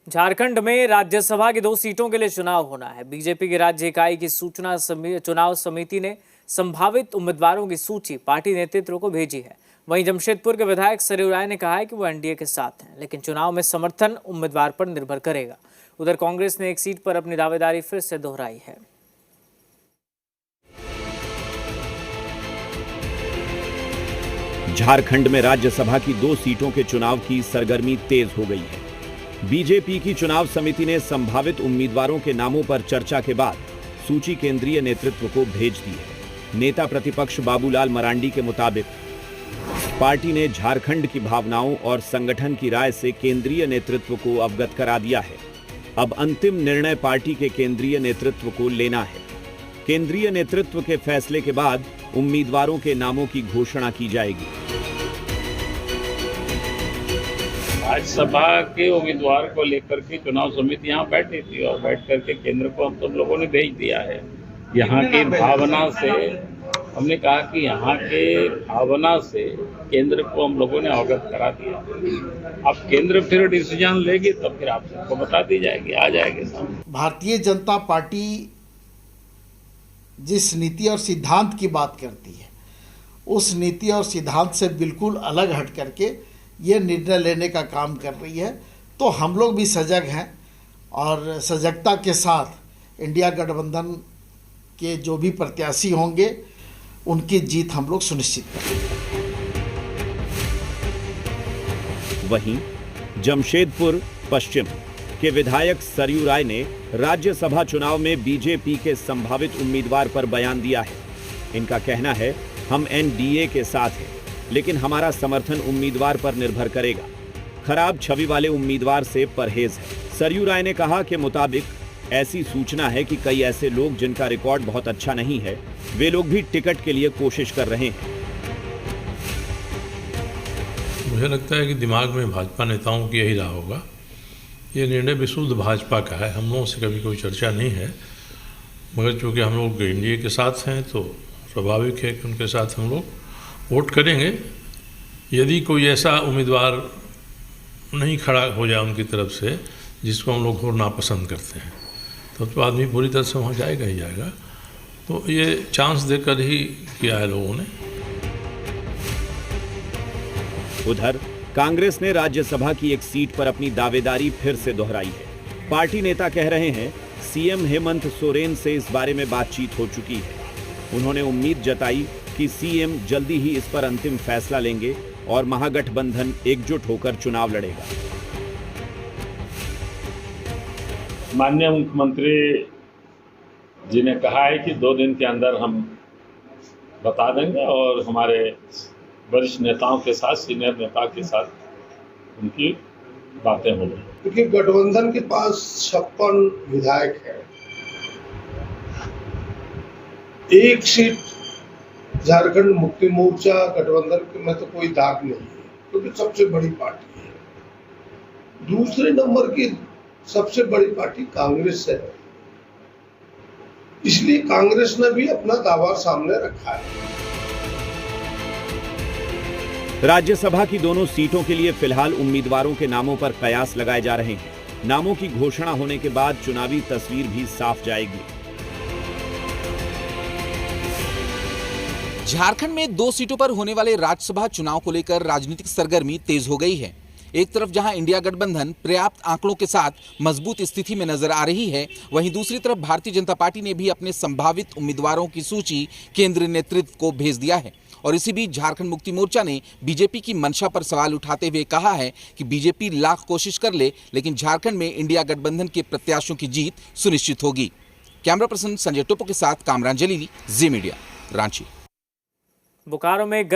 झारखंड में राज्यसभा की 2 सीटों के लिए चुनाव होना है। बीजेपी की राज्य इकाई की चुनाव समिति ने संभावित उम्मीदवारों की सूची पार्टी नेतृत्व को भेजी है। वहीं जमशेदपुर के विधायक सरयू राय ने कहा है कि वो एनडीए के साथ हैं, लेकिन चुनाव में समर्थन उम्मीदवार पर निर्भर करेगा। उधर कांग्रेस ने एक सीट पर अपनी दावेदारी फिर से दोहराई है। झारखंड में राज्यसभा की 2 सीटों के चुनाव की सरगर्मी तेज हो गई है। बीजेपी की चुनाव समिति ने संभावित उम्मीदवारों के नामों पर चर्चा के बाद सूची केंद्रीय नेतृत्व को भेज दी है। नेता प्रतिपक्ष बाबूलाल मरांडी के मुताबिक पार्टी ने झारखंड की भावनाओं और संगठन की राय से केंद्रीय नेतृत्व को अवगत करा दिया है। अब अंतिम निर्णय पार्टी के केंद्रीय नेतृत्व को लेना है। केंद्रीय नेतृत्व के फैसले के बाद उम्मीदवारों के नामों की घोषणा की जाएगी। राज्यसभा के उम्मीदवार को लेकर के चुनाव समिति यहाँ बैठी थी और बैठ करके केंद्र को हम सब लोगों ने भेज दिया है। यहाँ की भावना से हमने कहा कि यहाँ के भावना से केंद्र को हम लोगों ने अवगत करा दिया। अब केंद्र फिर डिसीजन लेगी तो फिर आप सबको बता दी जाएगी, आ जाएगी सामने। भारतीय जनता पार्टी जिस नीति और सिद्धांत की बात करती है, उस नीति और सिद्धांत से बिल्कुल अलग हट करके ये निर्णय लेने का काम कर रही है। तो हम लोग भी सजग हैं और सजगता के साथ इंडिया गठबंधन के जो भी प्रत्याशी होंगे उनकी जीत हम लोग सुनिश्चित करेंगे। वहीं जमशेदपुर पश्चिम के विधायक सरयू राय ने राज्यसभा चुनाव में बीजेपी के संभावित उम्मीदवार पर बयान दिया है। इनका कहना है, हम एनडीए के साथ हैं, लेकिन हमारा समर्थन उम्मीदवार पर निर्भर करेगा। खराब छवि वाले उम्मीदवार से परहेज है। सरयू राय ने कहा कि मुताबिक ऐसी सूचना है कि कई ऐसे लोग जिनका रिकॉर्ड बहुत अच्छा नहीं है, वे लोग भी टिकट के लिए कोशिश कर रहे हैं। मुझे लगता है कि दिमाग में भाजपा नेताओं की यही रहा होगा। ये निर्णय विशुद्ध भाजपा का है, हम लोगों से कभी कोई चर्चा नहीं है। मगर चूँकि हम लोग एनडीए के साथ हैं तो स्वाभाविक है कि उनके साथ हम लोग वोट करेंगे। यदि कोई ऐसा उम्मीदवार नहीं खड़ा हो जाए उनकी तरफ से जिसको हम लोग घोर नापसंद करते हैं, तो आदमी पूरी तरह से वहाँ जाएगा ही जाएगा। तो ये चांस देकर ही किया है लोगों ने। उधर कांग्रेस ने राज्यसभा की एक सीट पर अपनी दावेदारी फिर से दोहराई है। पार्टी नेता कह रहे हैं, सीएम हेमंत सोरेन से इस बारे में बातचीत हो चुकी है। उन्होंने उम्मीद जताई कि सीएम जल्दी ही इस पर अंतिम फैसला लेंगे और महागठबंधन एकजुट होकर चुनाव लड़ेगा। माननीय मुख्यमंत्री जी ने कहा है कि 2 दिन के अंदर हम बता देंगे और हमारे वरिष्ठ नेताओं के साथ, सीनियर नेता के साथ उनकी बातें होंगी। क्योंकि गठबंधन के पास 56 विधायक है, एक सीट झारखंड मुक्ति मोर्चा गठबंधन में तो कोई दाग नहीं है, क्योंकि सबसे बड़ी पार्टी है। दूसरे नंबर की सबसे बड़ी पार्टी कांग्रेस है, इसलिए कांग्रेस ने भी अपना दावा सामने रखा है। राज्यसभा की दोनों सीटों के लिए फिलहाल उम्मीदवारों के नामों पर कयास लगाए जा रहे हैं। नामों की घोषणा होने के बाद चुनावी तस्वीर भी साफ जाएगी। झारखंड में 2 सीटों पर होने वाले राज्यसभा चुनाव को लेकर राजनीतिक सरगर्मी तेज हो गई है। एक तरफ जहां इंडिया गठबंधन पर्याप्त आंकड़ों के साथ मजबूत स्थिति में नजर आ रही है, वहीं दूसरी तरफ भारतीय जनता पार्टी ने भी अपने संभावित उम्मीदवारों की सूची केंद्रीय नेतृत्व को भेज दिया है। और इसी बीच झारखंड मुक्ति मोर्चा ने बीजेपी की मंशा पर सवाल उठाते हुए कहा है कि बीजेपी लाख कोशिश कर ले, लेकिन झारखंड में इंडिया गठबंधन के प्रत्याशियों की जीत सुनिश्चित होगी। कैमरा पर्सन संजय टोपो के साथ कामरान जलीली, जी मीडिया, रांची। बोकारो में